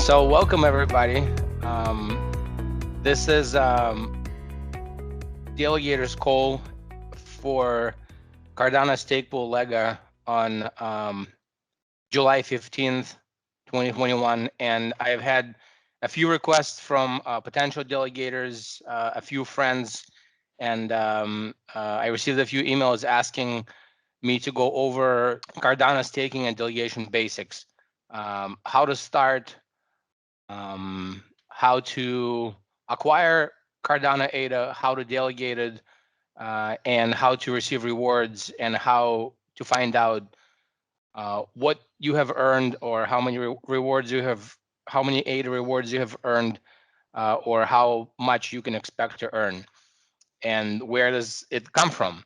So welcome everybody. This is delegators call for Cardano stake pool LEGA on July 15th, 2021, and I've had a few requests from potential delegators, a few friends, and I received a few emails asking me to go over Cardano staking and delegation basics, how to start, how to acquire Cardano ADA, how to delegate it, and how to receive rewards, and how to find out what you have earned, or how many rewards you have, how many ADA rewards you have earned, or how much you can expect to earn, and where does it come from.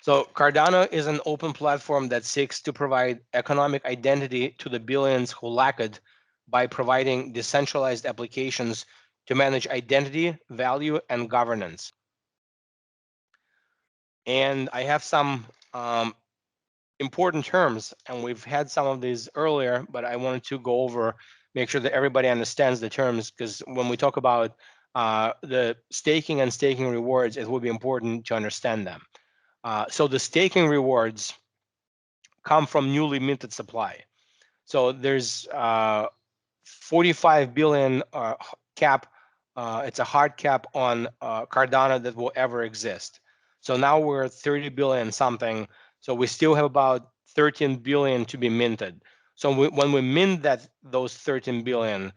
So Cardano is an open platform that seeks to provide economic identity to the billions who lack it by providing decentralized applications to manage identity, value, and governance. And I have some important terms, and we've had some of these earlier, but I wanted to go over, make sure that everybody understands the terms, because when we talk about the staking and staking rewards, it will be important to understand them. So the staking rewards come from newly minted supply. So there's 45 billion cap. It's a hard cap on Cardano that will ever exist. So now we're at 30 billion something. So we still have about 13 billion to be minted. So when we mint those 13 billion,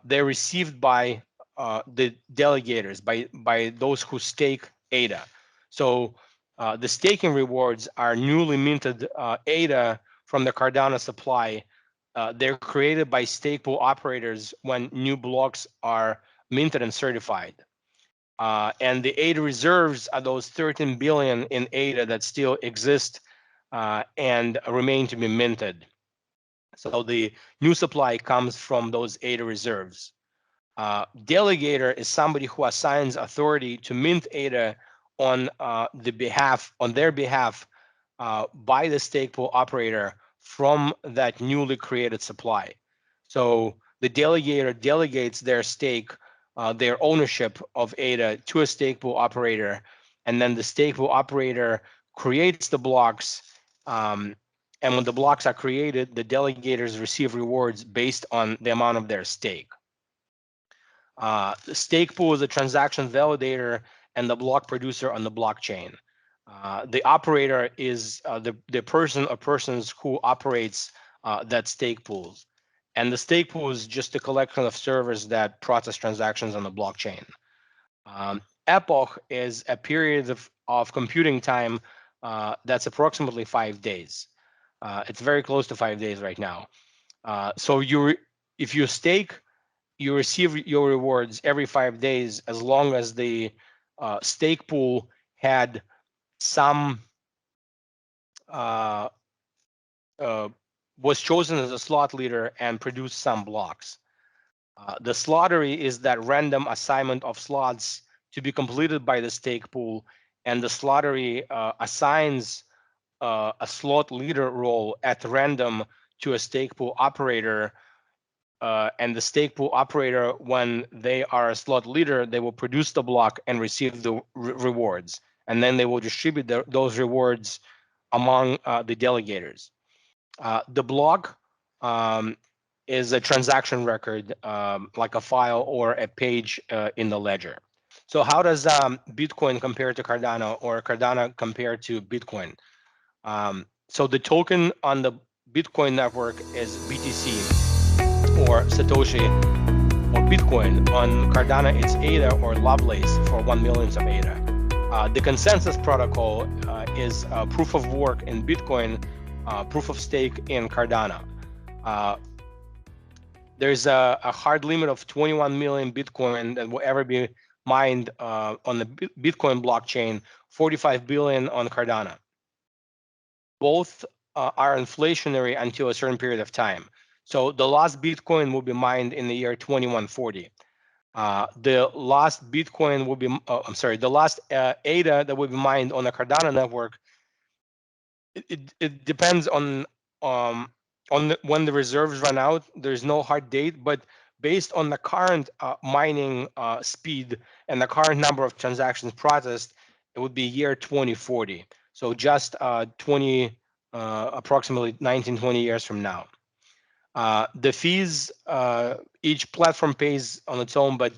they're received by the delegators, by those who stake ADA. So the staking rewards are newly minted ADA from the Cardano supply. They're created by stake pool operators when new blocks are minted and certified. And the ADA reserves are those 13 billion in ADA that still exist and remain to be minted. So the new supply comes from those ADA reserves. Delegator is somebody who assigns authority to mint ADA on their behalf by the stake pool operator from that newly created supply. So the delegator delegates their stake, their ownership of ADA to a stake pool operator, and then the stake pool operator creates the blocks. And when the blocks are created, the delegators receive rewards based on the amount of their stake. The stake pool is a transaction validator and the block producer on the blockchain. The operator is the person or persons who operates that stake pool. And the stake pool is just a collection of servers that process transactions on the blockchain. Epoch is a period of computing time that's approximately 5 days. It's very close to 5 days right now. So if you stake, you receive your rewards every 5 days, as long as the stake pool had some was chosen as a slot leader and produced some blocks. The slottery is that random assignment of slots to be completed by the stake pool, and the slottery assigns a slot leader role at random to a stake pool operator. And the stake pool operator, when they are a slot leader, they will produce the block and receive the rewards, and then they will distribute those rewards among the delegators. The block is a transaction record, like a file or a page in the ledger. So how does Bitcoin compare to Cardano, or Cardano compare to Bitcoin? So the token on the Bitcoin network is BTC, or Satoshi, or Bitcoin. On Cardano, it's ADA, or Lovelace, for 1 millionth of ADA. The consensus protocol is proof of work in Bitcoin, proof of stake in Cardano. There's a hard limit of 21 million Bitcoin that will ever be mined on the Bitcoin blockchain, 45 billion on Cardano. Both are inflationary until a certain period of time. So the last Bitcoin will be mined in the year 2140. The last Bitcoin will be, the last ADA that will be mined on the Cardano network, it depends on when the reserves run out. There's no hard date, but based on the current mining speed and the current number of transactions processed, it would be year 2040. So just approximately 19, 20 years from now. The fees, each platform pays on its own, but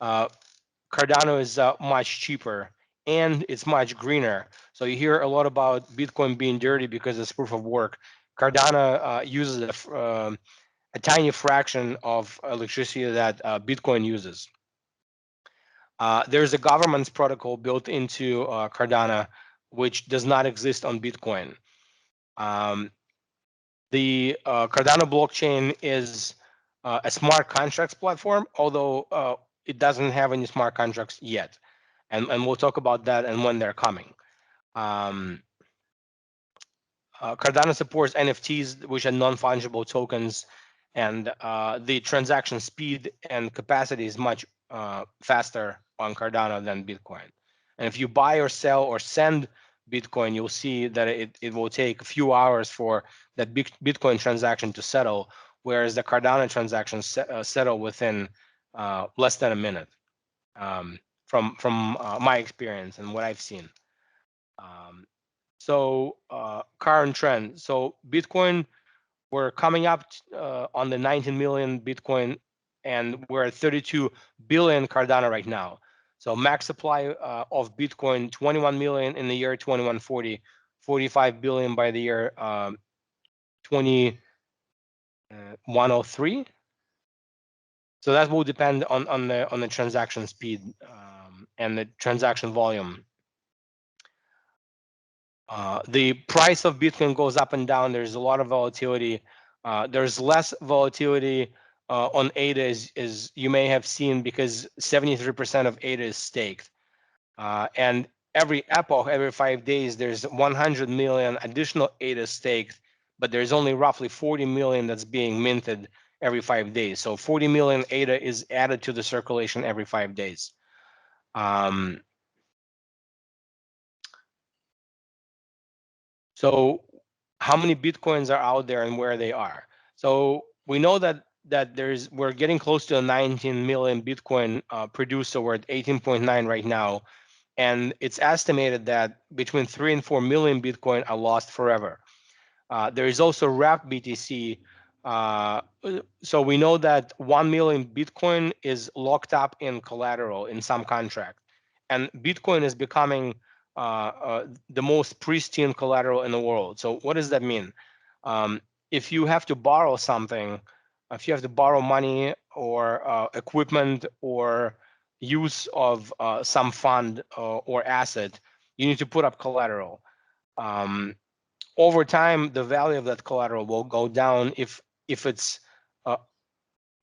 Cardano is much cheaper and it's much greener. So you hear a lot about Bitcoin being dirty because it's proof of work. Cardano uses a tiny fraction of electricity that Bitcoin uses. There's a governance protocol built into Cardano, which does not exist on Bitcoin. The Cardano blockchain is a smart contracts platform, although it doesn't have any smart contracts yet. And we'll talk about that and when they're coming. Cardano supports NFTs, which are non-fungible tokens, and the transaction speed and capacity is much faster on Cardano than Bitcoin. And if you buy or sell or send Bitcoin, you'll see that it will take a few hours for that Bitcoin transaction to settle, whereas the Cardano transactions settle within less than a minute, from my experience and what I've seen. So current trend. So Bitcoin, we're coming up on the 19 million Bitcoin, and we're at 32 billion Cardano right now. So max supply of Bitcoin, 21 million in the year 2140, 45 billion by the year 2103. So that will depend on the transaction speed and the transaction volume. The price of Bitcoin goes up and down. There's a lot of volatility. There's less volatility on ADA, as you may have seen, because 73% of ADA is staked. And every epoch, every 5 days, there's 100 million additional ADA staked, but there's only roughly 40 million that's being minted every 5 days. So 40 million ADA is added to the circulation every 5 days. So how many Bitcoins are out there and where they are? So we know that we're getting close to 19 million Bitcoin produced, so we're at 18.9 right now. And it's estimated that between 3 and 4 million Bitcoin are lost forever. There is also wrapped BTC. So we know that 1 million Bitcoin is locked up in collateral in some contract. And Bitcoin is becoming the most pristine collateral in the world. So what does that mean? If you have to borrow something, if you have to borrow money or equipment or use of some fund or asset, you need to put up collateral. Over time, the value of that collateral will go down if it's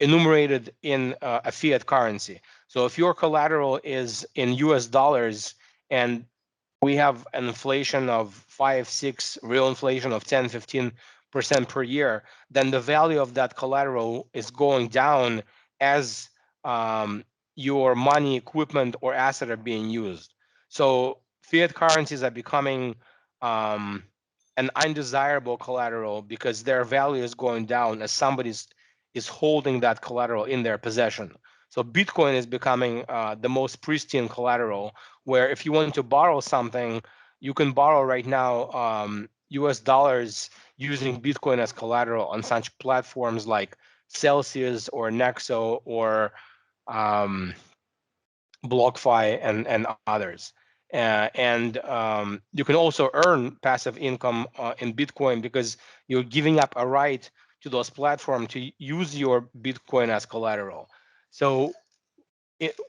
enumerated in a fiat currency. So if your collateral is in US dollars and we have an inflation of 5, 6, real inflation of 10, 15% per year, then the value of that collateral is going down as your money, equipment, or asset are being used. So fiat currencies are becoming an undesirable collateral because their value is going down as somebody is holding that collateral in their possession. So Bitcoin is becoming the most pristine collateral, where if you want to borrow something, you can borrow right now US dollars using Bitcoin as collateral on such platforms like Celsius or Nexo or BlockFi and others. You can also earn passive income in Bitcoin because you're giving up a right to those platforms to use your Bitcoin as collateral. So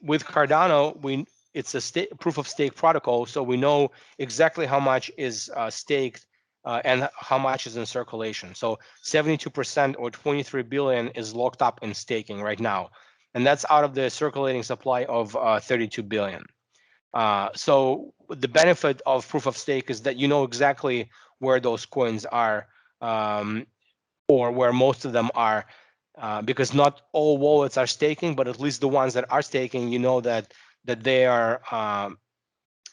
with Cardano, it's a proof of stake protocol, so we know exactly how much is staked and how much is in circulation. So 72% or 23 billion is locked up in staking right now, and that's out of the circulating supply of 32 billion. So the benefit of proof of stake is that you know exactly where those coins are, or where most of them are, because not all wallets are staking, but at least the ones that are staking, you know that they are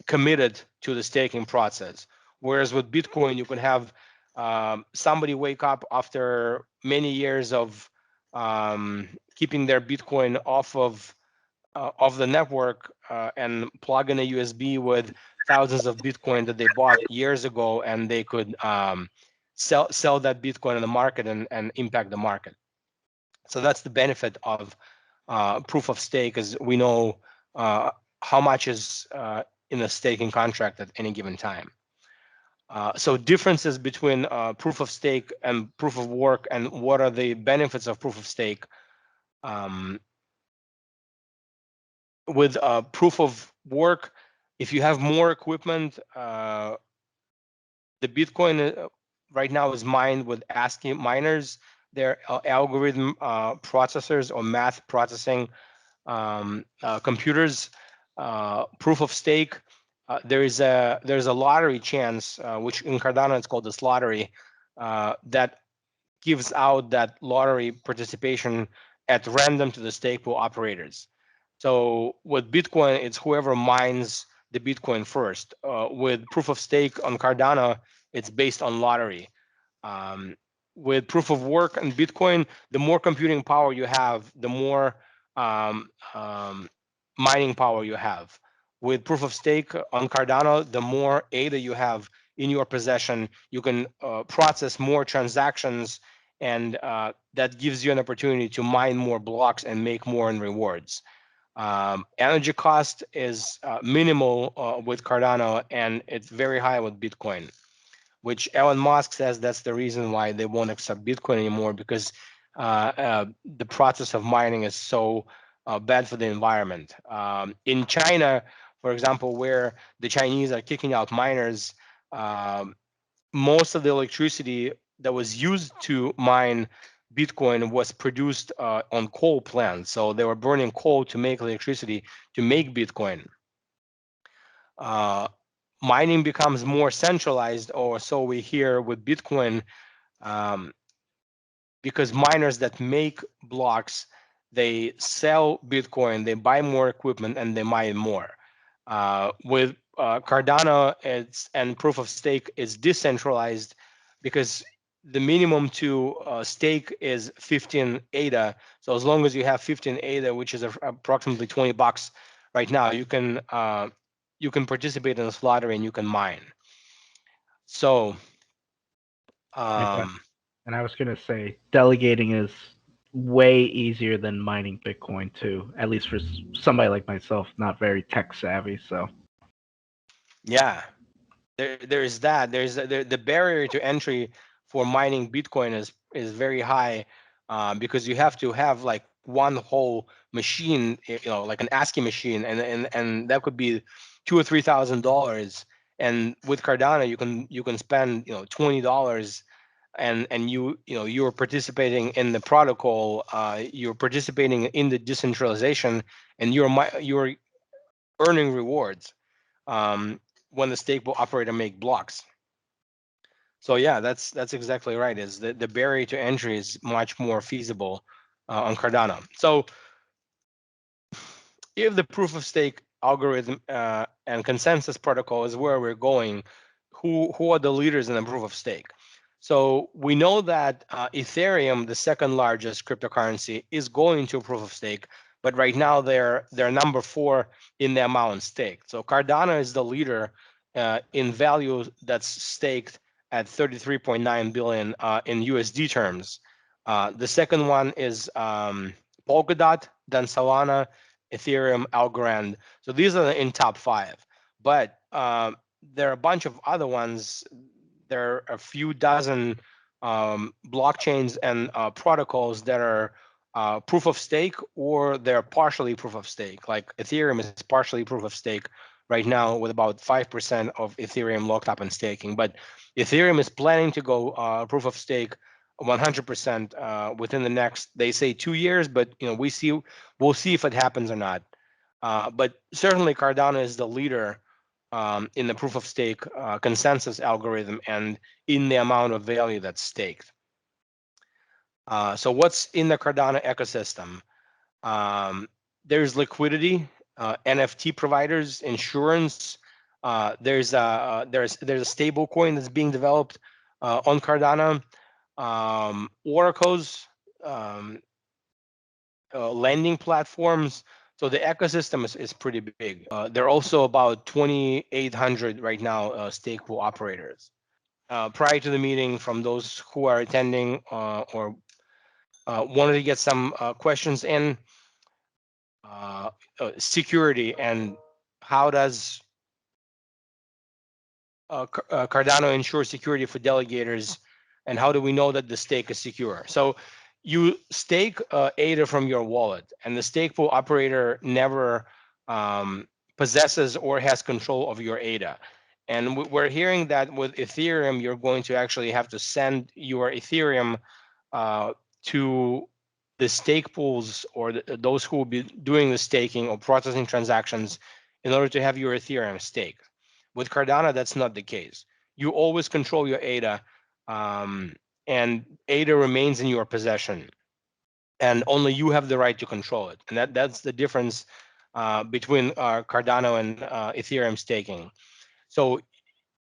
committed to the staking process. Whereas with Bitcoin, you can have somebody wake up after many years of keeping their Bitcoin off the network and plug in a USB with thousands of Bitcoin that they bought years ago, and they could sell that Bitcoin in the market and impact the market. So that's the benefit of proof of stake, is we know how much is in a staking contract at any given time. So differences between proof of stake and proof of work, and what are the benefits of proof of stake. With proof of work, if you have more equipment, the Bitcoin right now is mined with ASCII miners. They're algorithm processors or math processing computers. Proof of stake, there's a lottery chance, which in Cardano it's called this lottery, that gives out that lottery participation at random to the stake pool operators. So with Bitcoin, it's whoever mines the Bitcoin first. With proof of stake on Cardano, it's based on lottery. With proof of work and Bitcoin, the more computing power you have, the more mining power you have. With proof of stake on Cardano, the more ADA you have in your possession, you can process more transactions, and that gives you an opportunity to mine more blocks and make more in rewards. Energy cost is minimal with Cardano, and it's very high with Bitcoin, which Elon Musk says that's the reason why they won't accept Bitcoin anymore, because the process of mining is so bad for the environment. In China, for example, where the Chinese are kicking out miners, most of the electricity that was used to mine Bitcoin was produced on coal plants. So they were burning coal to make electricity to make Bitcoin. Mining becomes more centralized, or so we hear with Bitcoin, because miners that make blocks, they sell Bitcoin, they buy more equipment, and they mine more. With Cardano, and proof of stake is decentralized, because the minimum to stake is 15 ADA. So as long as you have 15 ADA, which is approximately $20 right now, you can participate in this lottery and you can mine. So, and I was gonna say, delegating is way easier than mining Bitcoin too. At least for somebody like myself, not very tech savvy. So yeah, there is that. There's the barrier to entry for mining Bitcoin is very high, because you have to have like one whole machine, like an ASCII machine, and that could be $2,000 or $3,000. And with Cardano, you can spend $20, and you're participating in the protocol, you're participating in the decentralization, and you're earning rewards when the stake operator make blocks. So yeah, that's exactly right. Is the barrier to entry is much more feasible on Cardano. So if the proof of stake algorithm and consensus protocol is where we're going, who are the leaders in the proof of stake? So we know that Ethereum, the second largest cryptocurrency, is going to proof of stake, but right now they're number 4 in the amount staked. So Cardano is the leader in value that's staked at 33.9 billion in USD terms. The second one is Polkadot, then Solana, Ethereum, Algorand. So these are in top 5. But there are a bunch of other ones. There are a few dozen blockchains and protocols that are proof of stake, or they're partially proof of stake. Like Ethereum is partially proof of stake right now, with about 5% of Ethereum locked up in staking. But Ethereum is planning to go proof of stake 100% within the next, they say, 2 years, but we'll see if it happens or not. But certainly Cardano is the leader in the proof of stake consensus algorithm and in the amount of value that's staked. So what's in the Cardano ecosystem? There's liquidity, NFT providers, insurance. There's a stable coin that's being developed on Cardano. Oracles, lending platforms. So the ecosystem is pretty big. There are also about 2,800 right now stake pool operators. Prior to the meeting, from those who are attending or wanted to get some questions in, security and how does Cardano ensure security for delegators, and how do we know that the stake is secure? So you stake ADA from your wallet, and the stake pool operator never possesses or has control of your ADA. And we're hearing that with Ethereum, you're going to actually have to send your Ethereum to the stake pools or those who will be doing the staking or processing transactions in order to have your Ethereum staked. With Cardano, that's not the case. You always control your ADA, and ADA remains in your possession, and only you have the right to control it. And that's the difference between Cardano and Ethereum staking. So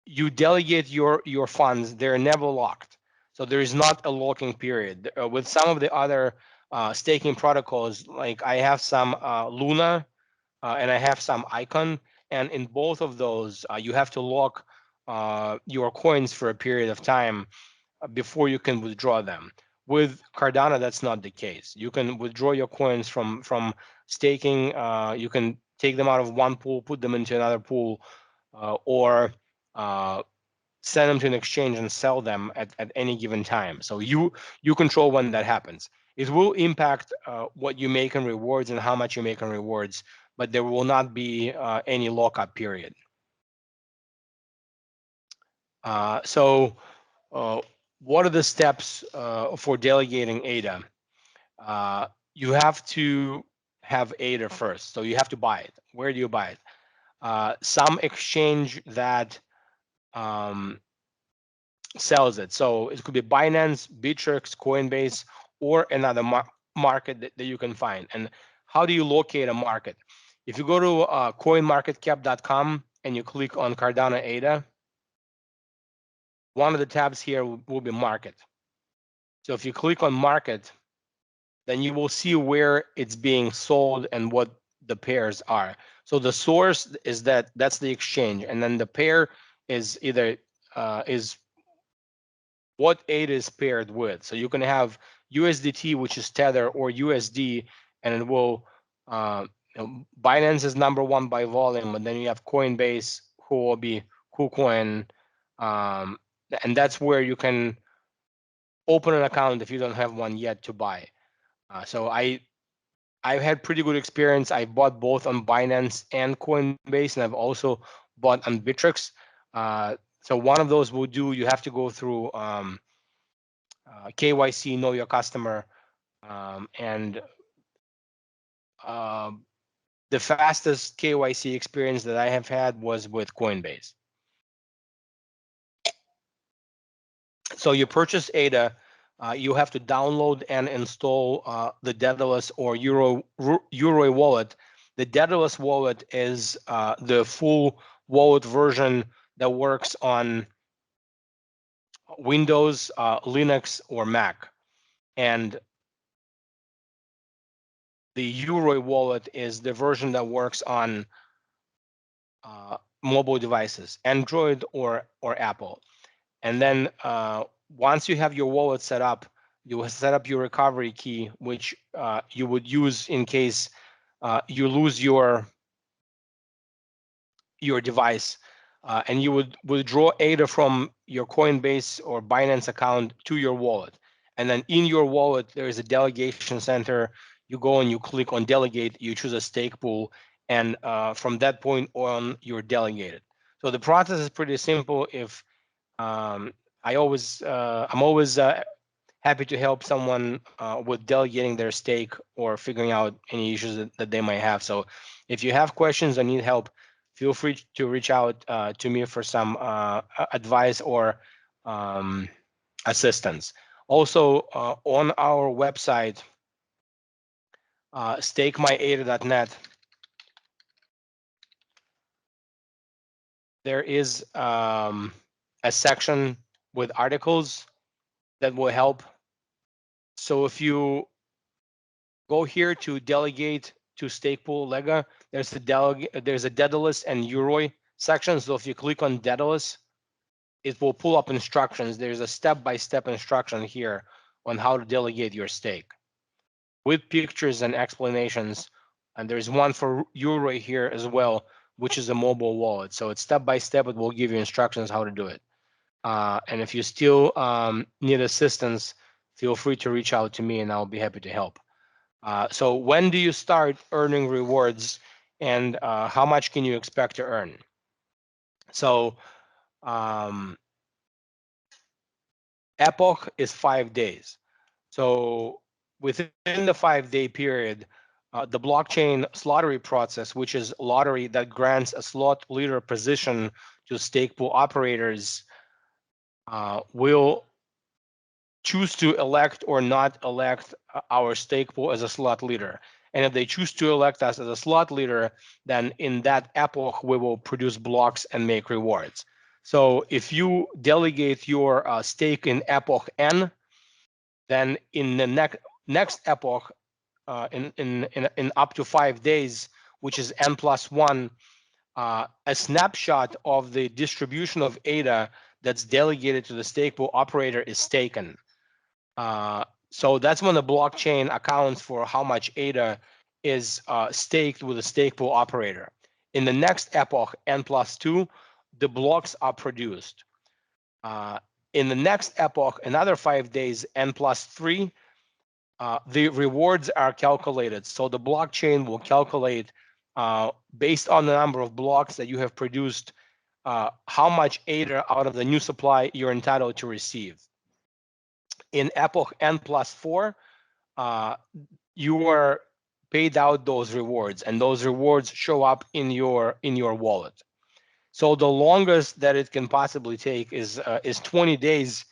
you delegate your funds; they're never locked. So there is not a locking period. With some of the other staking protocols, like I have some Luna and I have some Icon, and in both of those, you have to lock your coins for a period of time before you can withdraw them. With Cardano, that's not the case. You can withdraw your coins from staking. You can take them out of one pool, put them into another pool, or uh, send them to an exchange and sell them at any given time. So you control when that happens. It will impact what you make in rewards and how much you make in rewards, but there will not be any lockup period. So what are the steps for delegating ADA? You have to have ADA first. So you have to buy it. Where do you buy it? Some exchange that um, sells it. So it could be Binance, Bittrex, Coinbase, or another market that you can find. And how do you locate a market? If you go to coinmarketcap.com and you click on Cardano ADA, one of the tabs here will be market. So if you click on market, then you will see where it's being sold and what the pairs are. So the source is that's the exchange, and then the pair is either is what ADA is paired with. So you can have USDT, which is Tether, or USD, and it will. Binance is number one by volume, and then you have Coinbase, who will be KuCoin, and that's where you can open an account if you don't have one yet to buy. So I've had pretty good experience. I bought both on Binance and Coinbase, and I've also bought on Bittrex. So one of those will do. You have to go through KYC, know your customer, and uh, the fastest KYC experience that I have had was with Coinbase. So you purchase ADA, you have to download and install the Daedalus or Euro wallet. The Daedalus wallet is the full wallet version that works on Windows, Linux, or Mac. And the Euro wallet is the version that works on mobile devices, Android or Apple. And then once you have your wallet set up, you will set up your recovery key, which you would use in case you lose your device, and you would withdraw ADA from your Coinbase or Binance account to your wallet. And then in your wallet, there is a delegation center. You go and you click on delegate, you choose a stake pool, and from that point on, you're delegated. So the process is pretty simple. If I'm always happy to help someone with delegating their stake or figuring out any issues that they might have. So if you have questions or need help, feel free to reach out to me for some advice or um, assistance. Also, on our website, stakemyada.net, there is a section with articles that will help. So if you go here to delegate to stake pool LEGA. There's a Daedalus and Uroi section. So if you click on Daedalus, it will pull up instructions. There's a step-by-step instruction here on how to delegate your stake with pictures and explanations. And there's one for Uroi here as well, which is a mobile wallet. So it's step-by-step. It will give you instructions how to do it. And if you still need assistance, feel free to reach out to me and I'll be happy to help. So when do you start earning rewards and how much can you expect to earn? So epoch is 5 days. So within the 5-day period, the blockchain lottery process, which is lottery that grants a slot leader position to stake pool operators, will choose to elect or not elect our stake pool as a slot leader. And if they choose to elect us as a slot leader, then in that epoch, we will produce blocks and make rewards. So if you delegate your stake in epoch N, then in the next epoch, in up to 5 days, which is N plus 1, a snapshot of the distribution of ADA that's delegated to the stake pool operator is taken. So that's when the blockchain accounts for how much ADA is staked with a stake pool operator. In the next epoch, N plus 2, the blocks are produced. In the next epoch, another 5 days, N plus 3, the rewards are calculated. So the blockchain will calculate based on the number of blocks that you have produced, how much ADA out of the new supply you're entitled to receive. In epoch N plus 4, you are paid out those rewards, and those rewards show up in your wallet. So the longest that it can possibly take is 20 days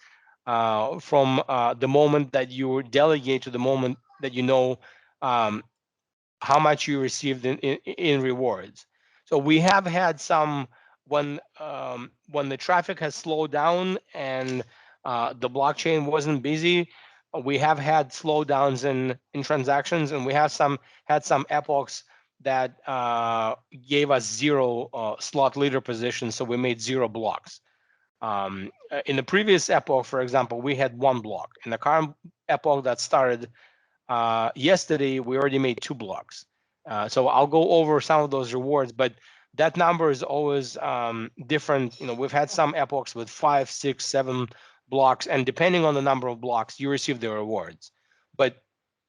from the moment that you delegate to the moment that you know how much you received in rewards. So we have had some when the traffic has slowed down and the blockchain wasn't busy. We have had slowdowns in transactions, and we have had some epochs that gave us zero slot leader positions, so we made 0 blocks. In the previous epoch, for example, we had 1 block. In the current epoch that started yesterday, we already made 2 blocks. So I'll go over some of those rewards, but that number is always different. You know, we've had some epochs with 5, 6, 7 blocks, and depending on the number of blocks, you receive the rewards. But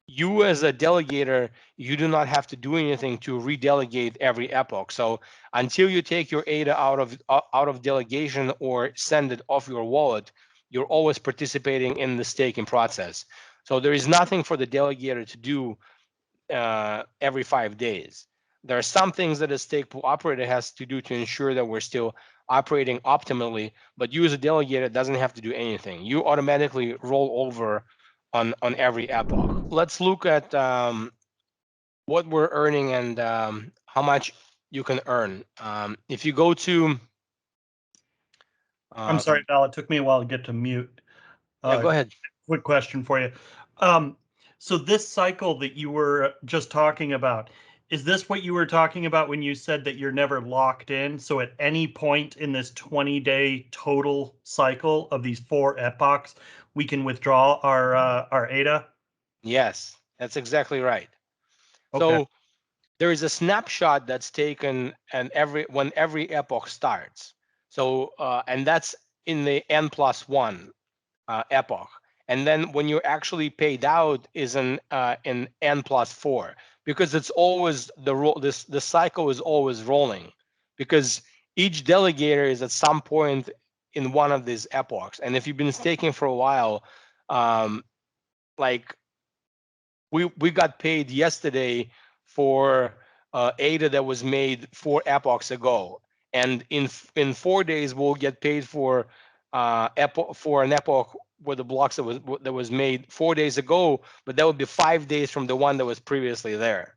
you as a delegator, you do not have to do anything to redelegate every epoch. So until you take your ADA out of delegation or send it off your wallet, you're always participating in the staking process. So there is nothing for the delegator to do every 5 days. There are some things that a stake pool operator has to do to ensure that we're still operating optimally, but you as a delegator doesn't have to do anything. You automatically roll over on every epoch. Let's look at what we're earning and how much you can earn. If you go to I'm sorry, Val, it took me a while to get to mute. Yeah, go ahead. Quick question for you. So this cycle that you were just talking about, is this what you were talking about when you said that you're never locked in? So at any point in this 20-day total cycle of these 4 epochs, we can withdraw our ADA? Yes, that's exactly right. Okay. So there is a snapshot that's taken and when every epoch starts. So and that's in the N plus 1 epoch. And then when you're actually paid out is in N plus 4, because it's always the cycle is always rolling, because each delegator is at some point in one of these epochs. And if you've been staking for a while, like we got paid yesterday for ADA that was made 4 epochs ago, and in 4 days we'll get paid for an epoch where the blocks that was made 4 days ago, but that would be 5 days from the one that was previously there.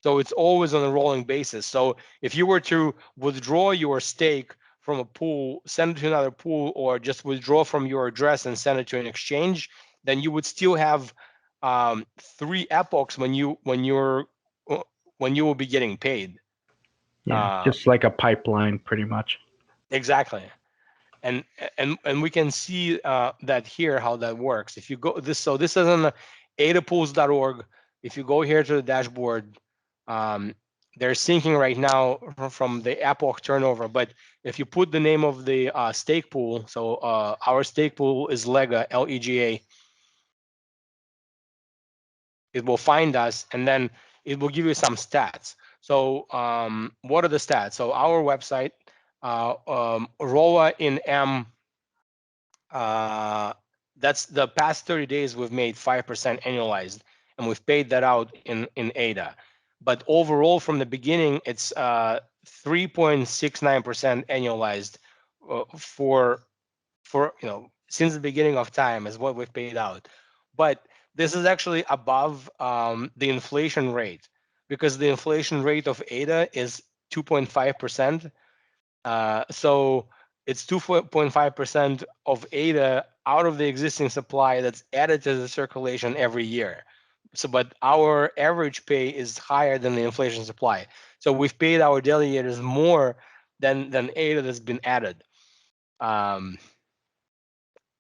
So it's always on a rolling basis. So if you were to withdraw your stake from a pool, send it to another pool, or just withdraw from your address and send it to an exchange, then you would still have 3 epochs when you will be getting paid. Yeah, just like a pipeline, pretty much. Exactly. And we can see that here how that works. If you go this, so this is on adapools.org. If you go here to the dashboard, they're syncing right now from the epoch turnover. But if you put the name of the stake pool, so our stake pool is LEGA, LEGA, it will find us, and then it will give you some stats. So what are the stats? So our website, ROA in M. That's the past 30 days we've made 5% annualized, and we've paid that out in ADA. But overall, from the beginning, it's 3.69% annualized for since the beginning of time is what we've paid out. But this is actually above the inflation rate, because the inflation rate of ADA is 2.5%. So it's 2.5% of ADA out of the existing supply that's added to the circulation every year. So, but our average pay is higher than the inflation supply. So we've paid our delegators more than ADA that's been added.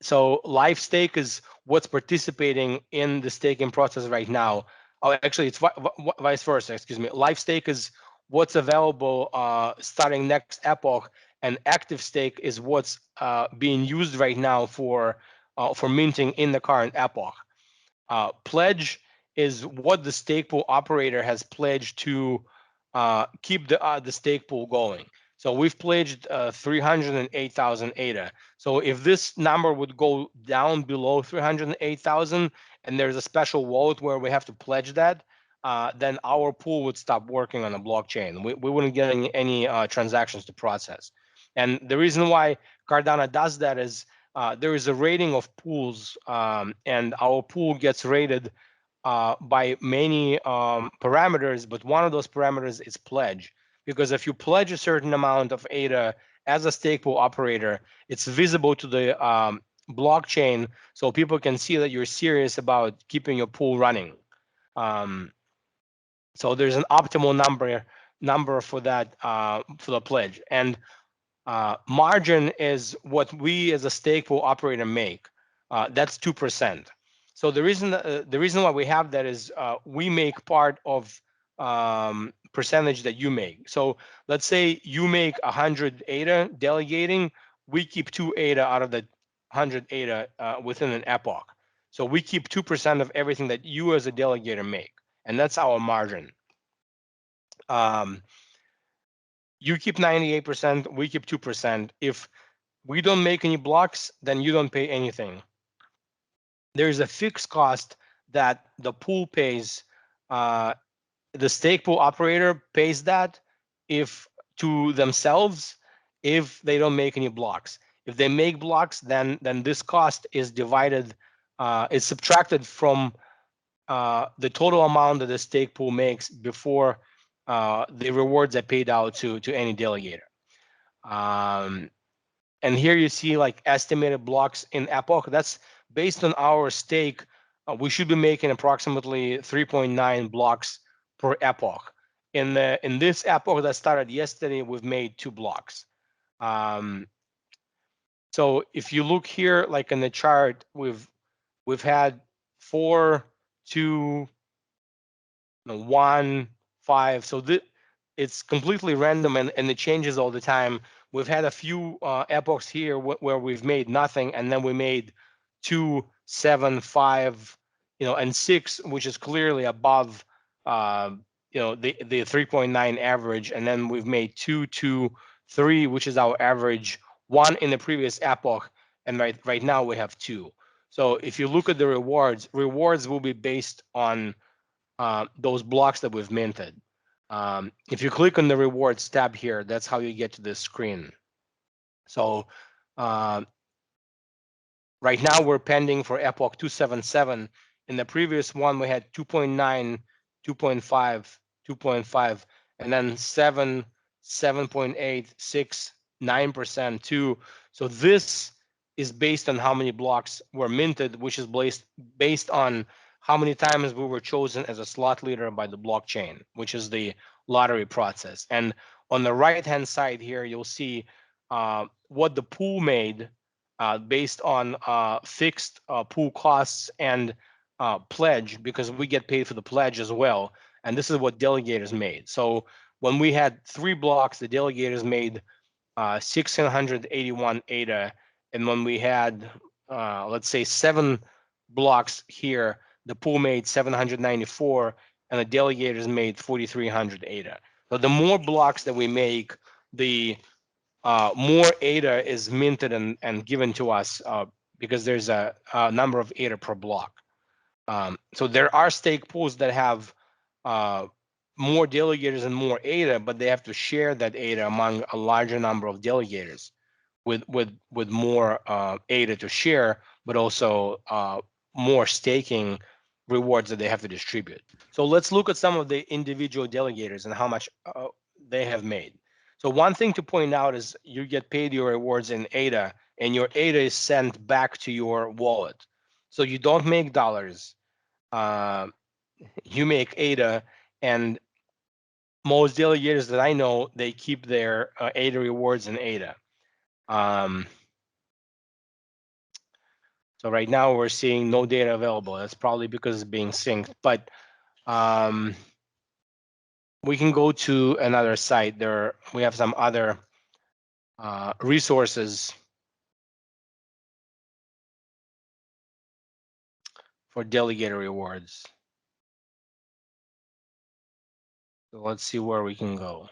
So live stake is what's participating in the staking process right now. Oh, actually, it's vice versa. Excuse me. Live stake is what's available starting next epoch, and active stake is what's being used right now for minting in the current epoch. Pledge is what the stake pool operator has pledged to keep the stake pool going. So we've pledged 308,000 ADA. So if this number would go down below 308,000, and there's a special wallet where we have to pledge that, then our pool would stop working on the blockchain. We wouldn't get any transactions to process. And the reason why Cardano does that is there is a rating of pools, and our pool gets rated by many parameters, but one of those parameters is pledge. Because if you pledge a certain amount of ADA as a stake pool operator, it's visible to the blockchain, so people can see that you're serious about keeping your pool running. So there's an optimal number for that for the pledge. And margin is what we as a stake pool operator make. That's 2%. So the reason why we have that is we make part of percentage that you make. So let's say you make 100 ADA delegating, we keep 2 ADA out of the 100 ADA within an epoch. So we keep 2% of everything that you as a delegator make, and that's our margin. You keep 98%, we keep 2%. If we don't make any blocks, then you don't pay anything. There's a fixed cost that the pool pays. The stake pool operator pays that if to themselves if they don't make any blocks. If they make blocks, then this cost is divided, is subtracted from the total amount that the stake pool makes before the rewards are paid out to any delegator. And here you see like estimated blocks in epoch. That's based on our stake. We should be making approximately 3.9 blocks per epoch. In this epoch that started yesterday, we've made 2 blocks. So if you look here, like in the chart, we've had 4, 2, 1, 5. So it's completely random, and it changes all the time. We've had a few epochs here where we've made nothing, and then we made 2, 7, 5, and 6, which is clearly above the 3.9 average, and then we've made 2, 2, 3, which is our average, 1 in the previous epoch, and right now we have 2. So if you look at the rewards will be based on those blocks that we've minted. If you click on the rewards tab here, that's how you get to this screen. So right now we're pending for epoch 277. In the previous one, we had 2.9, 2.5, 2.5, and then 7, 7.8, 6, 9%, 2. So this is based on how many blocks were minted, which is based on how many times we were chosen as a slot leader by the blockchain, which is the lottery process. And on the right-hand side here, you'll see what the pool made based on fixed pool costs and pledge, because we get paid for the pledge as well. And this is what delegators made. So when we had 3 blocks, the delegators made 1681 ADA. And when we had, let's say, 7 blocks here, the pool made 794 and the delegators made 4300 ADA. So the more blocks that we make, the more ADA is minted and given to us because there's a number of ADA per block. So there are stake pools that have more delegators and more ADA, but they have to share that ADA among a larger number of delegators with more ADA to share, but also more staking rewards that they have to distribute. So let's look at some of the individual delegators and how much they have made. So one thing to point out is you get paid your rewards in ADA, and your ADA is sent back to your wallet. So you don't make dollars, you make ADA, and most delegators that I know, they keep their ADA rewards in ADA. So right now we're seeing no data available. That's probably because it's being synced, but we can go to another site. We have some other resources for delegator rewards. So let's see where we can go.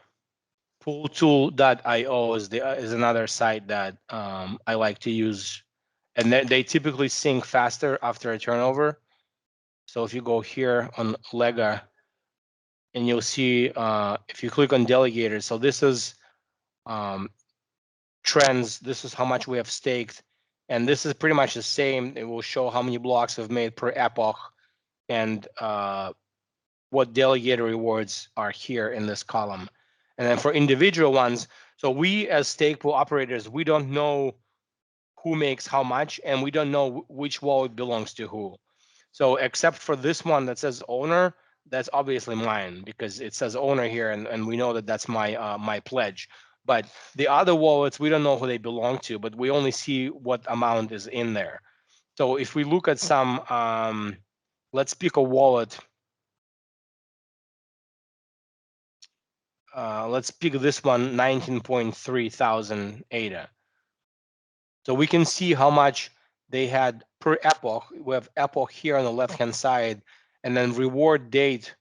Pooltool.io is another site that I like to use, and they typically sync faster after a turnover. So if you go here on LEGA, and you'll see if you click on delegators, so this is trends. This is how much we have staked, and this is pretty much the same. It will show how many blocks we've made per epoch, and what delegator rewards are here in this column. And then for individual ones, so we as stake pool operators, we don't know who makes how much, and we don't know which wallet belongs to who. So except for this one that says owner, that's obviously mine because it says owner here, and we know that that's my my pledge. But the other wallets, we don't know who they belong to, but we only see what amount is in there. So if we look at some, let's pick a wallet. Let's pick this one, 19.3 thousand ADA. So we can see how much they had per epoch. We have epoch here on the left-hand side, and then reward date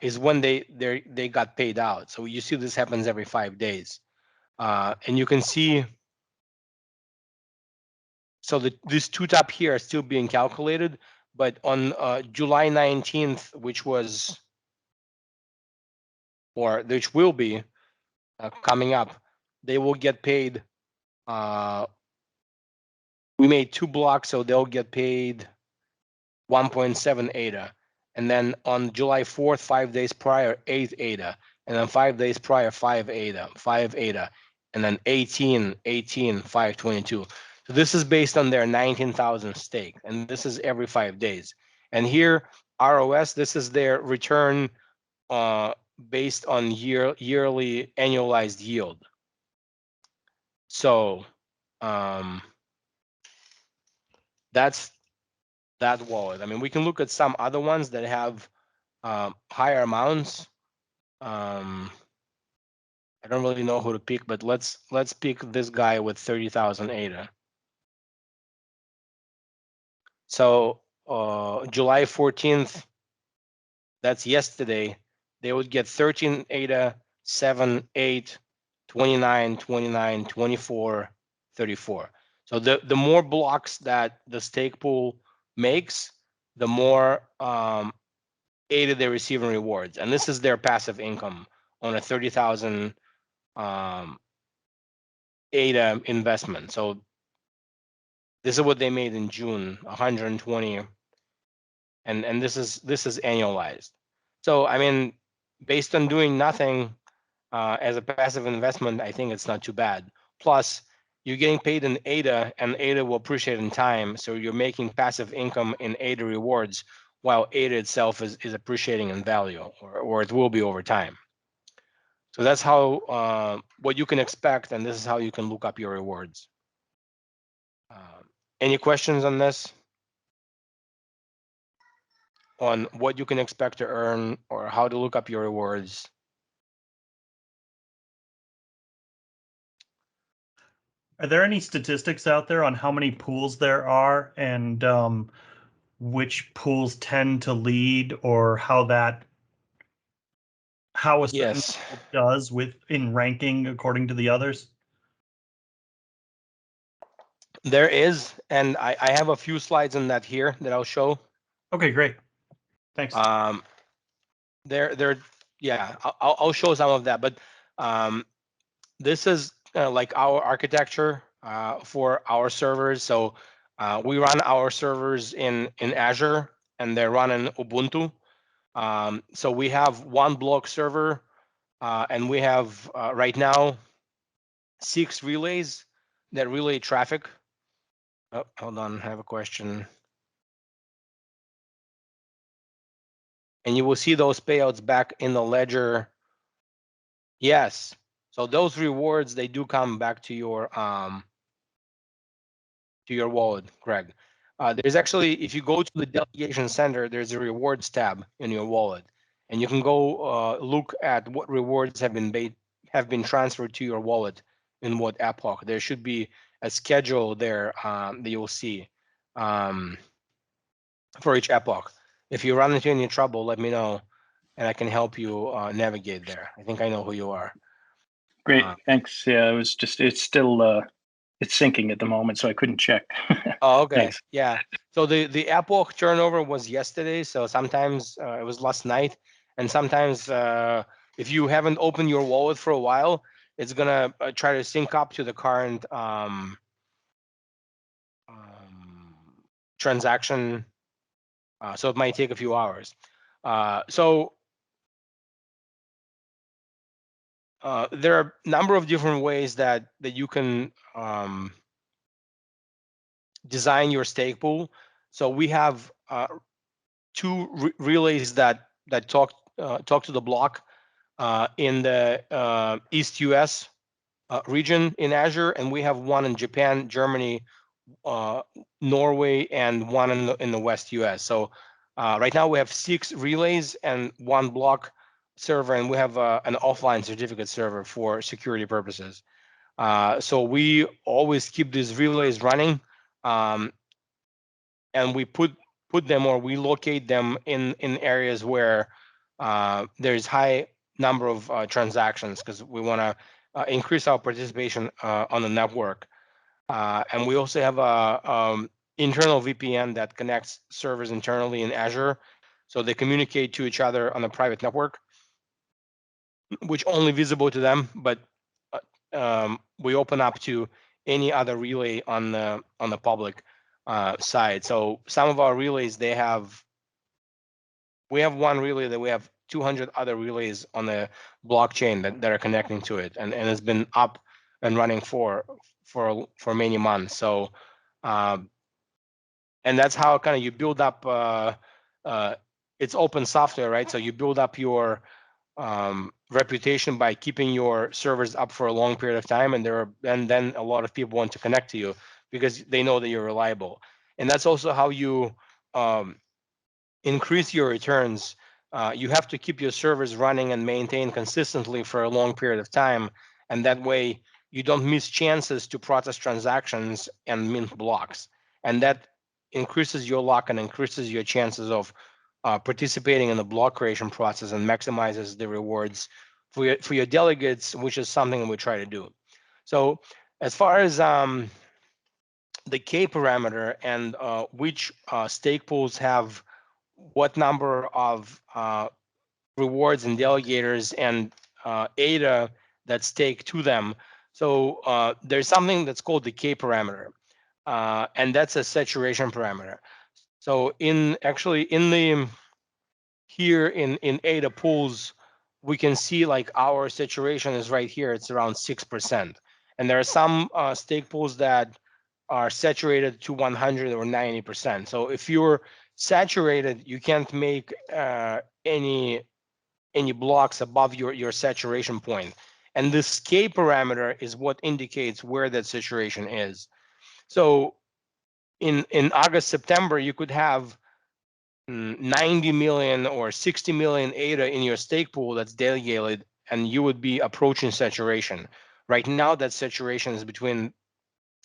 is when they got paid out. So you see this happens every 5 days. And you can see, so these two top here are still being calculated, but on July 19th, which was, or which will be coming up, they will get paid. We made 2 blocks, so they'll get paid 1.7 ADA. And then on July 4th, 5 days prior, 8 ADA. And then 5 days prior, 5 ADA, 5 ADA. And then 18, 522. So this is based on their 19,000 stake. And this is every 5 days. And here, ROS, this is their return based on yearly annualized yield. So that's that wallet. I mean, we can look at some other ones that have higher amounts. I don't really know who to pick, but let's pick this guy with 30,000 ADA. So July 14th, that's yesterday, they would get 13 ADA, 7, 8, 29, 29, 24, 34. So the more blocks that the stake pool makes, the more ADA they're receiving rewards. And this is their passive income on a 30,000 ADA investment. So this is what they made in June, 120, and this is annualized. So I mean, based on doing nothing as a passive investment, I think it's not too bad. Plus, you're getting paid in ADA, and ADA will appreciate in time. So you're making passive income in ADA rewards, while ADA itself is appreciating in value, or it will be over time. So that's how what you can expect, and this is how you can look up your rewards. Any questions on this? On what you can expect to earn or how to look up your rewards? Are there any statistics out there on how many pools there are and which pools tend to lead, or how a certain Yes, pool does in ranking according to the others? there is, and I have a few slides on that here that I'll show. Okay, great. Thanks. Yeah, I'll show some of that, but this is like our architecture for our servers. So we run our servers in Azure, and they're run in Ubuntu. So we have one block server, and we have right now 6 relays that relay traffic. Oh, hold on, I have a question. And you will see those payouts back in the ledger. Yes. So those rewards, they do come back to your wallet, Greg. There's actually, if you go to the delegation center, there's a rewards tab in your wallet, and you can go look at what rewards have been transferred to your wallet in what epoch. There should be a schedule there that you'll see for each epoch. If you run into any trouble, let me know, and I can help you navigate there. I think I know who you are. Great, thanks. Yeah, it's still it's syncing at the moment, so I couldn't check. Oh, okay. Thanks. Yeah. So the epoch turnover was yesterday. So sometimes it was last night, and sometimes if you haven't opened your wallet for a while, it's gonna try to sync up to the current transaction. So it might take a few hours. So there are a number of different ways that you can design your stake pool. So we have 2 relays that talk to the block in the East US region in Azure, and we have one in Japan, Germany, Norway, and one in the West US. So right now we have 6 relays and 1 block server, and we have an offline certificate server for security purposes. So we always keep these relays running, and we put them, or we locate them in areas where there's high number of transactions, because we want to increase our participation on the network. And we also have a internal VPN that connects servers internally in Azure, so they communicate to each other on a private network, which only visible to them, but we open up to any other relay on the public side. So some of our relays, we have one relay that we have 200 other relays on the blockchain that are connecting to it, and it's been up and running for many months. So and that's how kind of you build up it's open software, right? So you build up your reputation by keeping your servers up for a long period of time, and then a lot of people want to connect to you because they know that you're reliable. And that's also how you increase your returns. You have to keep your servers running and maintained consistently for a long period of time, and that way you don't miss chances to process transactions and mint blocks, and that increases your luck and increases your chances of participating in the block creation process and maximizes the rewards for your delegates, which is something we try to do. So as far as the K parameter and which stake pools have what number of rewards and delegators and ADA that stake to them. So there's something that's called the K parameter, and that's a saturation parameter. So here in ADA pools, we can see like our saturation is right here. It's around 6%, and there are some stake pools that are saturated to 100 or 90%. So if your saturated, you can't make any blocks above your saturation point. And this K parameter is what indicates where that saturation is. So in August, September, you could have 90 million or 60 million ADA in your stake pool that's delegated, and you would be approaching saturation. Right now, that saturation is between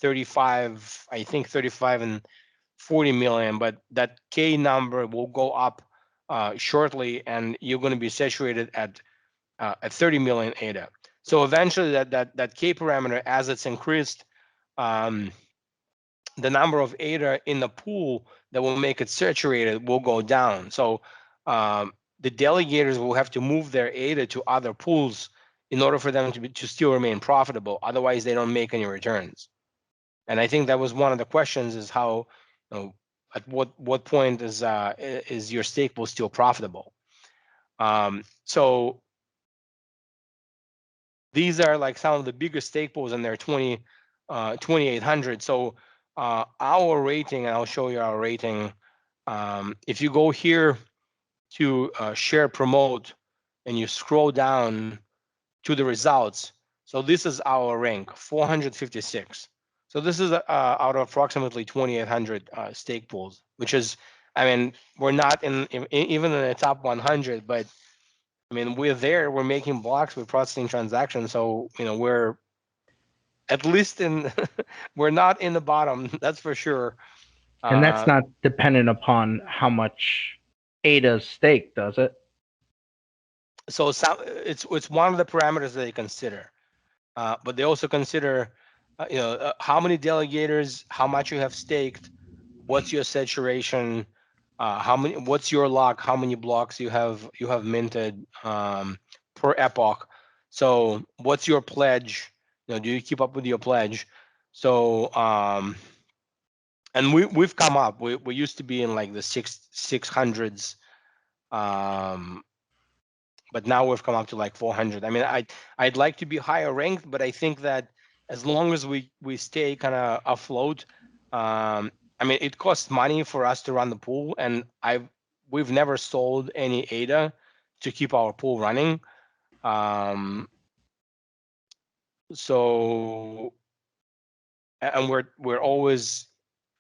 35, I think 35 and 40 million, but that K number will go up shortly, and you're going to be saturated at 30 million ADA. So eventually, that K parameter, as it's increased, the number of ADA in the pool that will make it saturated will go down. So the delegators will have to move their ADA to other pools in order for them to still remain profitable. Otherwise, they don't make any returns. And I think that was one of the questions: is how, at what point is your stake pool still profitable? So these are like some of the biggest stake pools, and they're 2,800. So our rating, and I'll show you our rating. If you go here to share promote, and you scroll down to the results, so this is our rank, 456. So this is out of approximately 2,800 stake pools, which is, I mean, we're not even in the top 100, but I mean, we're there, we're making blocks, we're processing transactions. So, we're at least we're not in the bottom, that's for sure. And that's not dependent upon how much ADA's stake, does it? So it's one of the parameters that they consider, but they also consider, how many delegators, how much you have staked, what's your saturation, what's your lock, how many blocks you have minted per epoch. So what's your pledge? Do you keep up with your pledge? So and we've come up. We used to be in like the 600s, but now we've come up to like 400. I mean, I'd like to be higher ranked, but I think that as long as we stay kind of afloat, I mean, it costs money for us to run the pool, and we've never sold any ADA to keep our pool running. So, and we're always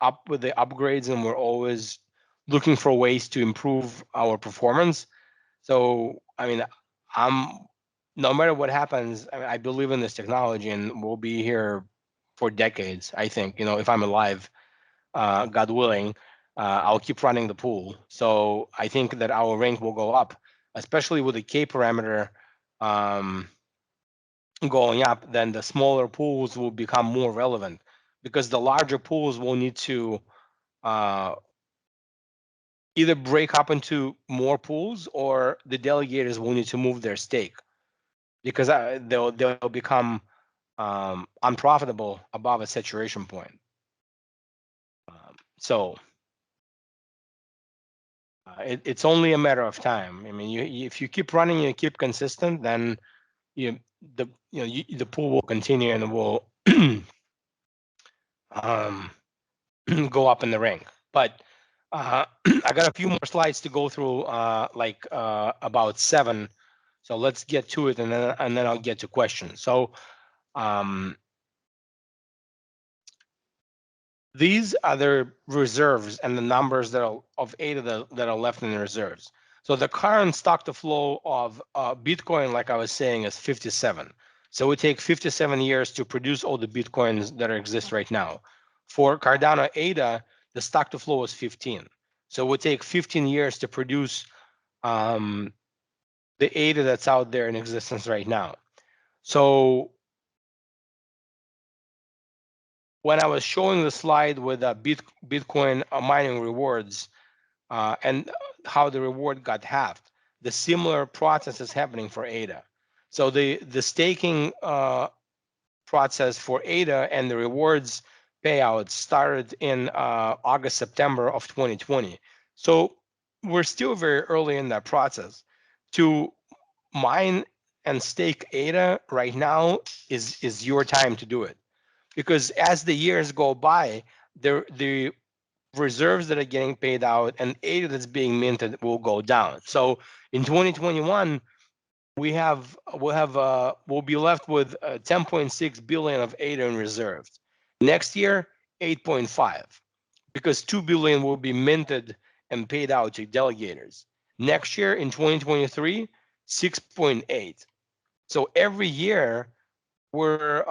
up with the upgrades, and we're always looking for ways to improve our performance. So, I mean, no matter what happens, I believe in this technology, and we'll be here for decades. I think, if I'm alive, God willing, I'll keep running the pool. So I think that our rank will go up, especially with the K parameter going up. Then the smaller pools will become more relevant, because the larger pools will need to either break up into more pools, or the delegators will need to move their stake, because they'll become unprofitable above a saturation point. So it's only a matter of time. I mean, if you keep running, you keep consistent, then the pool will continue, and will go up in the rank. But I got a few more slides to go through, about 7. So let's get to it, and then I'll get to questions. So these are the reserves and the numbers of ADA that are left in the reserves. So the current stock to flow of Bitcoin, like I was saying, is 57. So it takes 57 years to produce all the Bitcoins that exist right now. For Cardano ADA, the stock to flow is 15. So it would take 15 years to produce the ADA that's out there in existence right now. So when I was showing the slide with Bitcoin mining rewards, and how the reward got halved, the similar process is happening for ADA. So the staking process for ADA and the rewards payouts started in August, September of 2020. So we're still very early in that process. To mine and stake ADA right now is your time to do it, because as the years go by, the reserves that are getting paid out and ADA that's being minted will go down. So in 2021, we'll be left with 10.6 billion of ADA in reserves. Next year, 8.5, because 2 billion will be minted and paid out to delegators. Next year in 2023, 6.8. So every year we're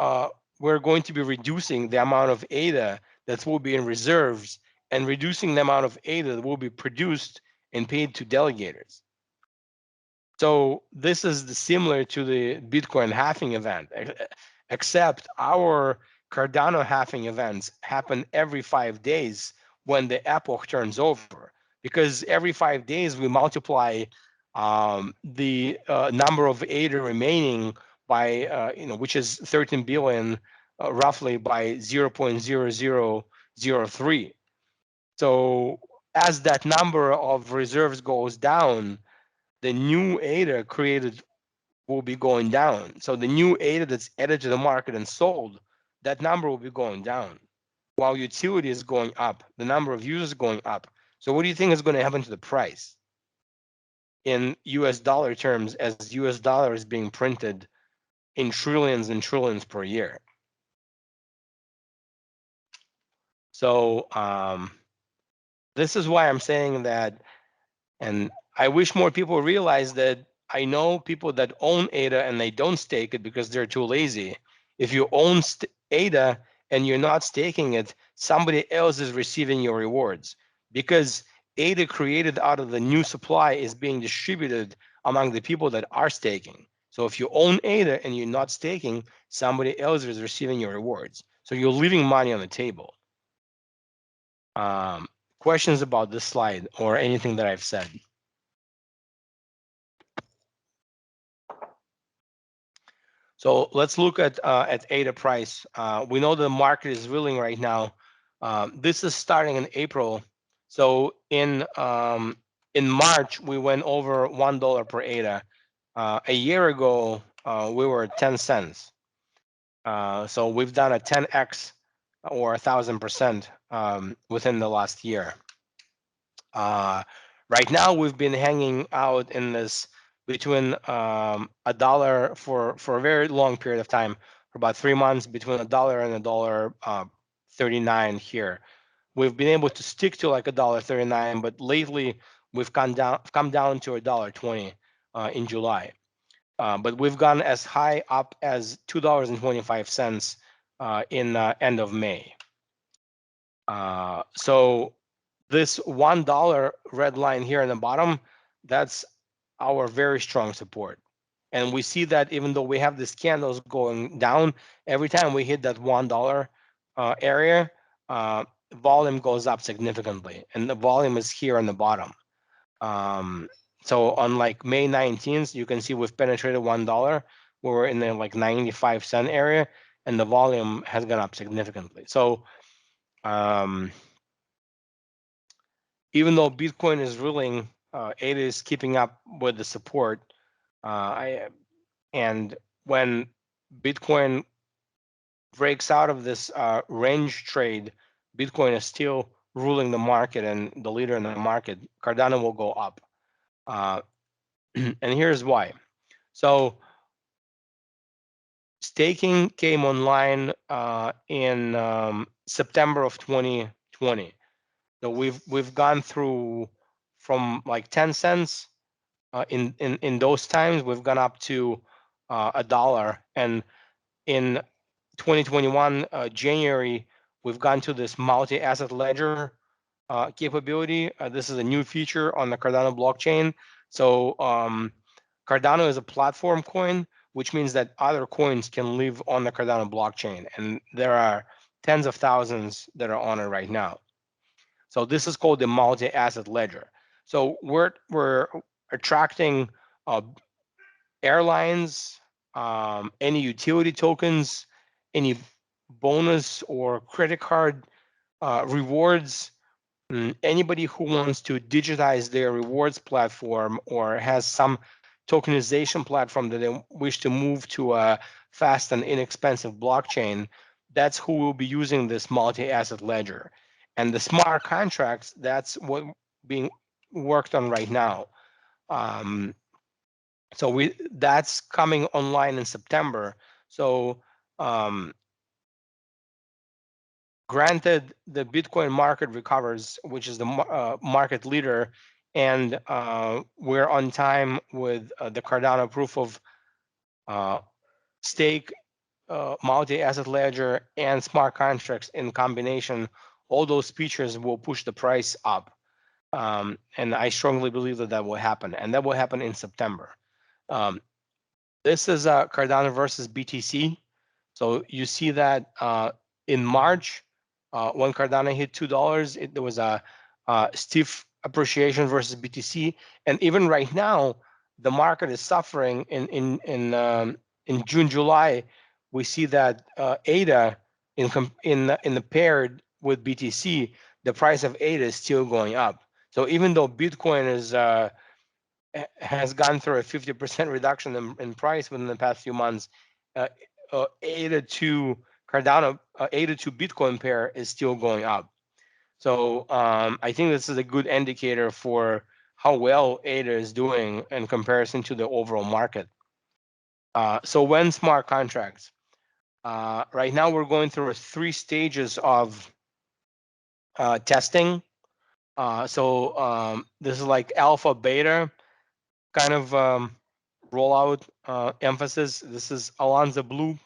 going to be reducing the amount of ADA that will be in reserves and reducing the amount of ADA that will be produced and paid to delegators. So this is similar to the Bitcoin halving event, except our Cardano halving events happen every 5 days when the epoch turns over, because every 5 days we multiply the number of ADA remaining by which is 13 billion, roughly by 0.0003. So as that number of reserves goes down, the new ADA created will be going down. So the new ADA that's added to the market and sold, that number will be going down, while utility is going up, the number of users going up. So what do you think is going to happen to the price in US dollar terms, as US dollar is being printed in trillions and trillions per year? So this is why I'm saying that, and I wish more people realize that. I know people that own ADA and they don't stake it because they're too lazy. If you own ADA and you're not staking it, somebody else is receiving your rewards, because ADA created out of the new supply is being distributed among the people that are staking. So if you own ADA and you're not staking, somebody else is receiving your rewards. So you're leaving money on the table. Questions about this slide or anything that I've said? So let's look at ADA price. We know the market is reeling right now. This is starting in April. So in March we went over $1 per ADA. A year ago we were at 10 cents. So we've done a 10x or 1,000% within the last year. Right now we've been hanging out in this between $1 for a very long period of time, for about 3 months, between $1 and $1.39 here. We've been able to stick to like $1.39, but lately we've come down to $1.20 in July. But we've gone as high up as $2.25 in end of May. So this $1 red line here in the bottom, that's our very strong support. And we see that even though we have these candles going down, every time we hit that $1 area, volume goes up significantly. And the volume is here on the bottom. So on like May 19th, you can see we've penetrated $1. We're in the like 95-cent area, and the volume has gone up significantly. So even though Bitcoin is ruling, ADA is keeping up with the support. And when Bitcoin breaks out of this range trade, Bitcoin is still ruling the market and the leader in the market. Cardano will go up. And here's why. So staking came online in September of 2020. So we've gone through from like 10 cents in those times. We've gone up to $1, and in 2021 January we've gone to this multi-asset ledger capability. This is a new feature on the Cardano blockchain. So Cardano is a platform coin, which means that other coins can live on the Cardano blockchain, and there are tens of thousands that are on it right now. So this is called the multi-asset ledger. So we're attracting airlines, any utility tokens, any bonus or credit card rewards, anybody who wants to digitize their rewards platform or has some tokenization platform that they wish to move to a fast and inexpensive blockchain, that's who will be using this multi-asset ledger. And the smart contracts, that's what being worked on right now. So that's coming online in September. So granted, the Bitcoin market recovers, which is the market leader, and we're on time with the Cardano proof of stake, multi-asset ledger, and smart contracts in combination. All those features will push the price up. And I strongly believe that will happen, and that will happen in September. This is Cardano versus BTC. So you see that in March, when Cardano hit $2, there was a stiff appreciation versus BTC, and even right now, the market is suffering. In June, July, we see that ADA in the paired with BTC, the price of ADA is still going up. So even though Bitcoin has gone through a 50% reduction in price within the past few months, ADA to Cardano, ADA to Bitcoin pair is still going up. So I think this is a good indicator for how well ADA is doing in comparison to the overall market. So when smart contracts, right now we're going through 3 stages of testing. So this is like alpha, beta kind of rollout emphasis. This is Alonza blue,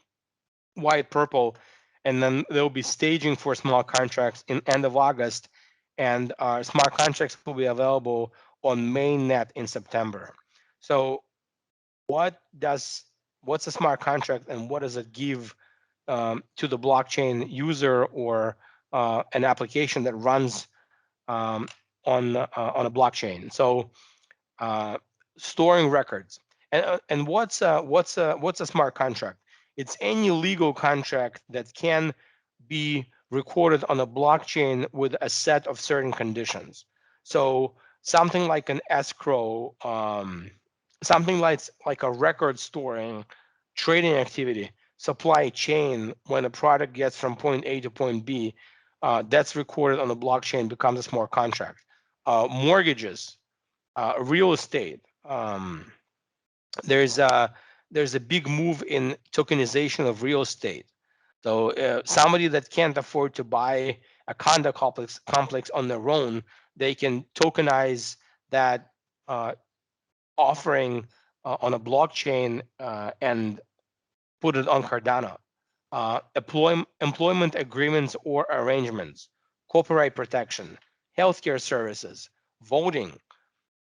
white, purple, and then there'll be staging for smart contracts in end of August, and smart contracts will be available on mainnet in September. So what's a smart contract, and what does it give to the blockchain user or an application that runs on a blockchain? So storing records, and what's a smart contract? It's any legal contract that can be recorded on a blockchain with a set of certain conditions. So something like an escrow, something like a record storing, trading activity, supply chain. When a product gets from point A to point B, that's recorded on the blockchain, becomes a smart contract. Mortgages, real estate. There's a big move in tokenization of real estate. So somebody that can't afford to buy a condo complex on their own, they can tokenize that offering on a blockchain and put it on Cardano. Employment agreements or arrangements, copyright protection, healthcare services, voting.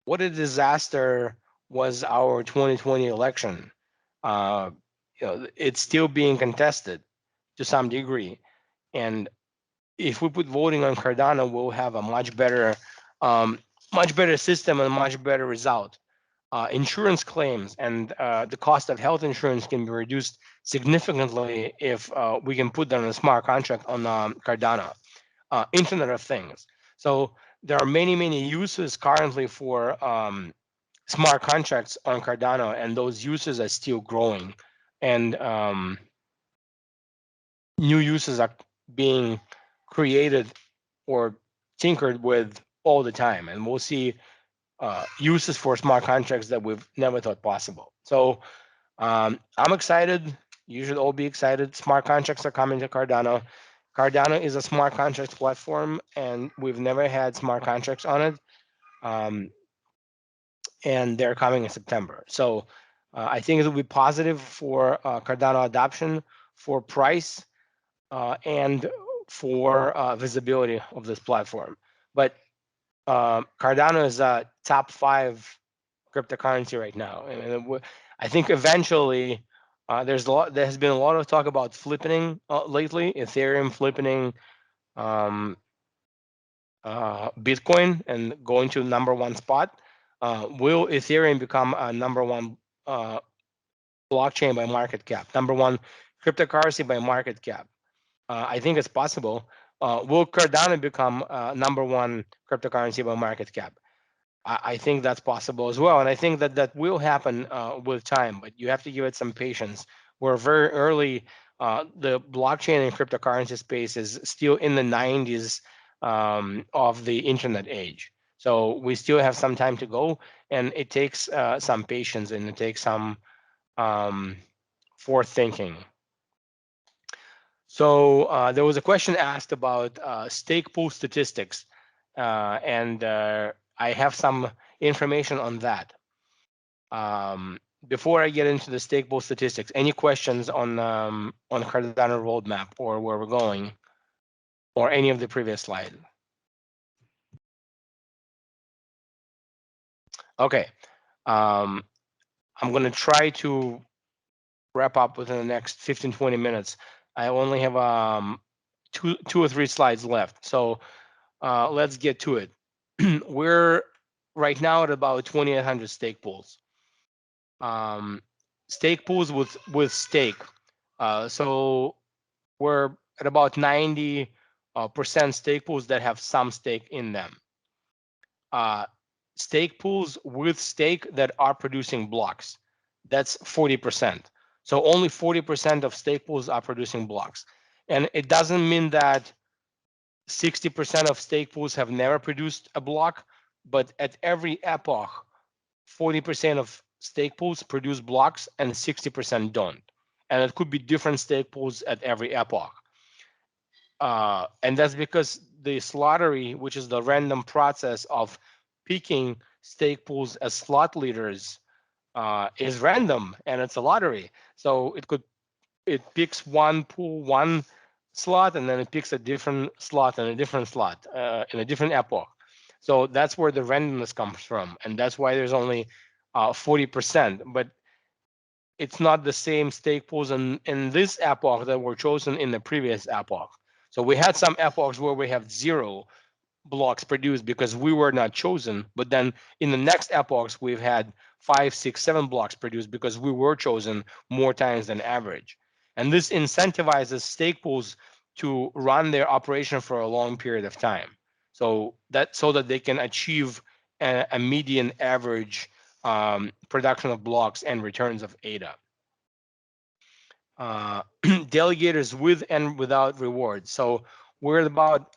What a disaster was our 2020 election. It's still being contested to some degree, and if we put voting on Cardano, we'll have a much better system and a much better result. Insurance claims and the cost of health insurance can be reduced significantly if we can put them in a smart contract on Cardano. Internet of Things. So there are many uses currently for smart contracts on Cardano, and those uses are still growing, and new uses are being created or tinkered with all the time, and we'll see uses for smart contracts that we've never thought possible. So I'm excited. You should all be excited. Smart contracts are coming to Cardano. Cardano is a smart contracts platform, and we've never had smart contracts on it. And they're coming in September. So I think it will be positive for Cardano adoption, for price, and for visibility of this platform. But Cardano is a top 5 cryptocurrency right now. And I think eventually there has been a lot of talk about flipping lately, Ethereum flipping Bitcoin and going to number 1 spot. Will Ethereum become a number 1 blockchain by market cap, number 1 cryptocurrency by market cap? I think it's possible. Will Cardano become number 1 cryptocurrency by market cap? I think that's possible as well, and I think that will happen with time, but you have to give it some patience. We're very early. The blockchain and cryptocurrency space is still in the 90s. of the internet age. So we still have some time to go, and it takes some patience and it takes some forethinking. So there was a question asked about stake pool statistics, and I have some information on that. Before I get into the stake pool statistics, any questions on Cardano roadmap or where we're going, or any of the previous slides? Okay, I'm going to try to wrap up within the next 15-20 minutes. I only have two or three slides left, so let's get to it. We're right now at about 2,800 stake pools. Stake pools with stake. So we're at about 90% stake pools that have some stake in them. Stake pools with stake that are producing blocks. That's 40%. So only 40% of stake pools are producing blocks. And it doesn't mean that 60% of stake pools have never produced a block, but at every epoch, 40% of stake pools produce blocks and 60% don't. And it could be different stake pools at every epoch. And that's because the lottery, which is the random process of picking stake pools as slot leaders, is random and it's a lottery. So it picks one pool, one slot, and then it picks a different slot and a different slot in a different epoch. So that's where the randomness comes from, and that's why there's only 40%. But it's not the same stake pools in this epoch that were chosen in the previous epoch. So we had some epochs where we have 0 blocks produced because we were not chosen, but then in the next epochs we've had 5, 6, 7 blocks produced because we were chosen more times than average. And this incentivizes stake pools to run their operation for a long period of time, so that they can achieve a median average production of blocks and returns of ADA. Delegators with and without rewards. So we're at about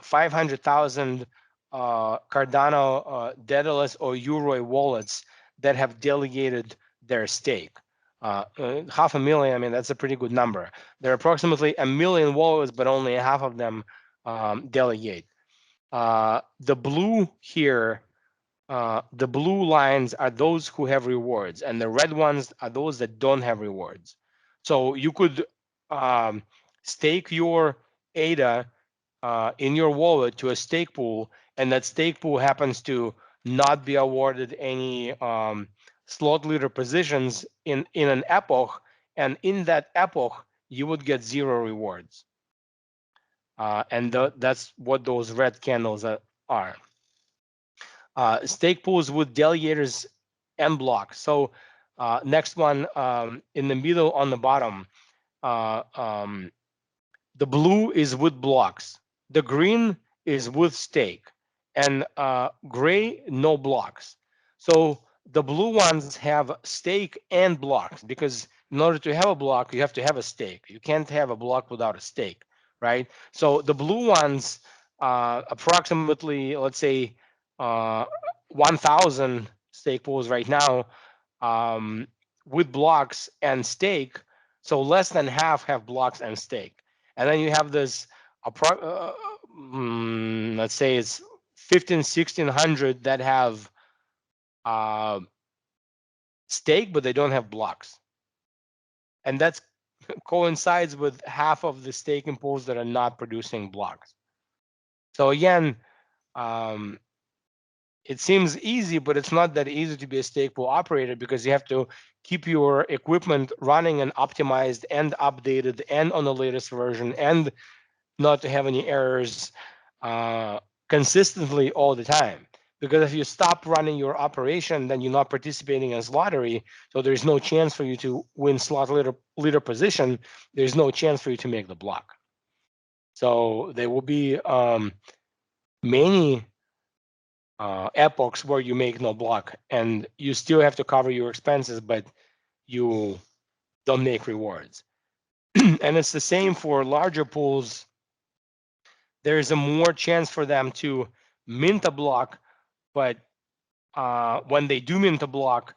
500,000 Cardano Daedalus or Uroi wallets that have delegated their stake. 500,000, I mean, that's a pretty good number. There are approximately 1 million wallets, but only half of them delegate. The blue here, the blue lines are those who have rewards, and the red ones are those that don't have rewards. So you could stake your ADA in your wallet to a stake pool, and that stake pool happens to not be awarded any slot leader positions in an epoch, and in that epoch you would get 0 rewards. And that's what those red candles are. Stake pools with delegators and blocks. So next one in the middle on the bottom, the blue is with blocks, the green is with stake, and gray no blocks. So the blue ones have stake and blocks, because in order to have a block you have to have a stake. You can't have a block without a stake, right? So the blue ones, approximately, let's say 1,000 stake pools right now, with blocks and stake. So less than half have blocks and stake. And then you have this, let's say it's 1,600 that have stake, but they don't have blocks. And that coincides with half of the staking pools that are not producing blocks. So again, it seems easy, but it's not that easy to be a stake pool operator, because you have to keep your equipment running and optimized and updated and on the latest version, and not to have any errors consistently all the time. Because if you stop running your operation, then you're not participating in lottery, so there's no chance for you to win slot leader position. There's no chance for you to make the block. So there will be many epochs where you make no block, and you still have to cover your expenses, but you don't make rewards. And it's the same for larger pools there's a more chance for them to mint a block, but when they do mint a block,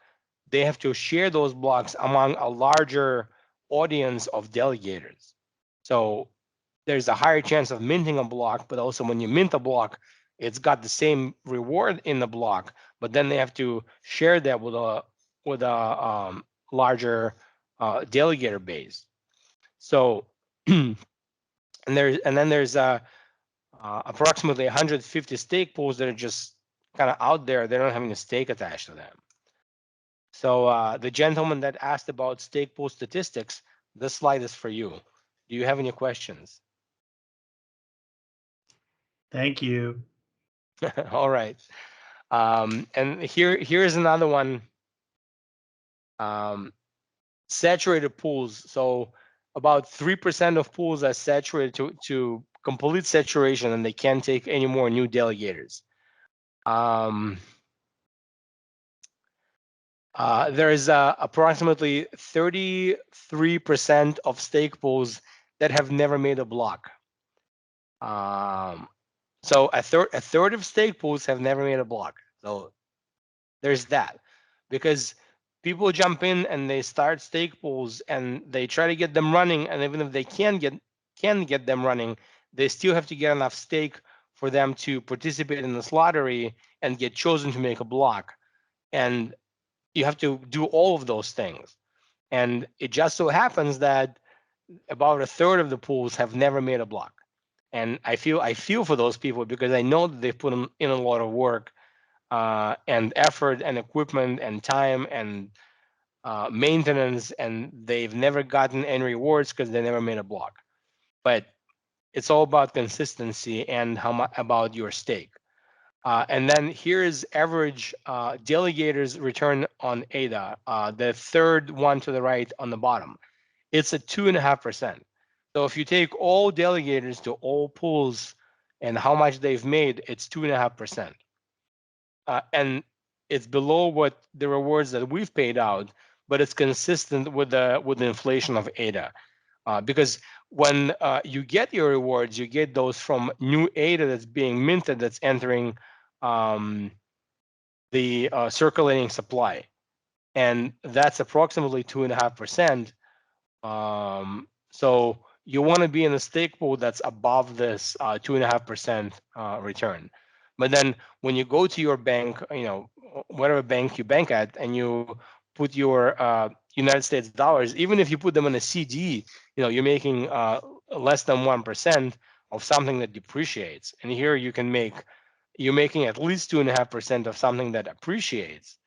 they have to share those blocks among a larger audience of delegators. So there's a higher chance of minting a block, but also when you mint a block, it's got the same reward in the block, but then they have to share that with a larger delegator base. So and then there's approximately 150 stake pools that are just kind of out there. They don't have any stake attached to them. So the gentleman that asked about stake pool statistics, this slide is for you. Do you have any questions? Thank you. All right. And here's another one. Saturated pools. So about 3% of pools are saturated to complete saturation, and they can't take any more new delegators. There is approximately 33% of stake pools that have never made a block. So a third of stake pools have never made a block. So there's that, because people jump in and they start stake pools and they try to get them running, and even if they can get them running, they still have to get enough stake for them to participate in this lottery and get chosen to make a block. And you have to do all of those things. And it just so happens that about a third of the pools have never made a block. And I feel for those people, because I know that they've put in a lot of work and effort and equipment and time and maintenance, and they've never gotten any rewards because they never made a block. But it's all about consistency and how much about your stake. And then here's average delegators return on ADA, the third one to the right on the bottom. It's at 2.5%. So if you take all delegators to all pools and how much they've made, it's 2.5%. And it's below what the rewards that we've paid out, but it's consistent with the inflation of ADA. Because when you get your rewards, you get those from new ADA that's being minted, that's entering the circulating supply, and that's approximately 2.5%. So you want to be in a stake pool that's above this 2.5% return. But then when you go to your bank, whatever bank you bank at, and you put your United States dollars, even if you put them in a CD, you're making less than 1% of something that depreciates. And here you're making at least 2.5% of something that appreciates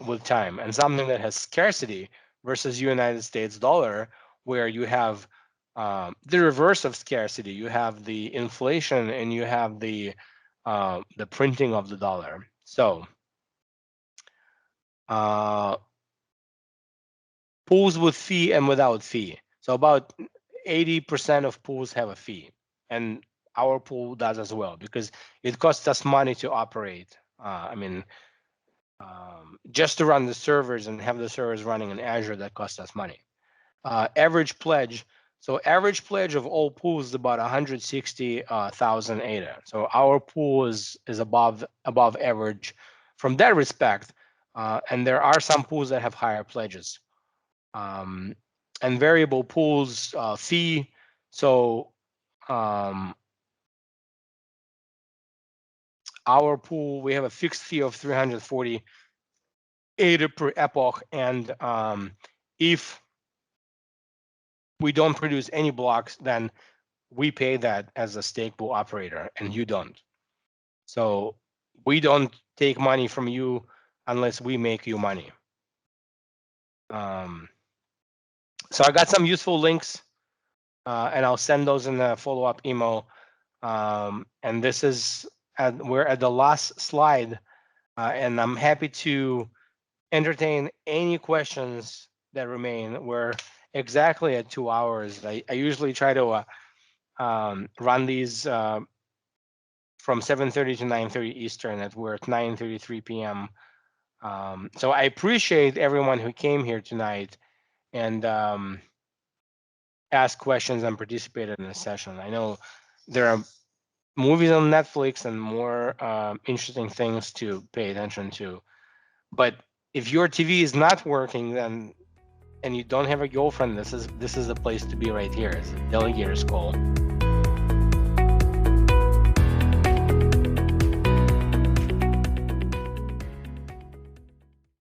with time, and something that has scarcity versus United States dollar, where you have the reverse of scarcity. You have the inflation and you have the printing of the dollar. So pools with fee and without fee. So about 80% of pools have a fee, and our pool does as well, because it costs us money to operate. Just to run the servers and have the servers running in Azure, that costs us money. Average pledge. So average pledge of all pools is about 160,000 ADA. So our pool is above average from that respect. And there are some pools that have higher pledges. And variable pools fee. So our pool, we have a fixed fee of 340 ADA per epoch, and if we don't produce any blocks, then we pay that as a stake pool operator, and you don't. So we don't take money from you unless we make you money. So I got some useful links, and I'll send those in the follow-up email. And this is we're at the last slide, and I'm happy to entertain any questions that remain. We're exactly at 2 hours. I usually try to run these from 7:30 to 9:30 Eastern. We're at 9:33 p.m. So I appreciate everyone who came here tonight and asked questions and participated in the session. I know there are movies on Netflix and more interesting things to pay attention to. But if your TV is not working, then and you don't have a girlfriend, this is the place to be right here. It's a delegator's call.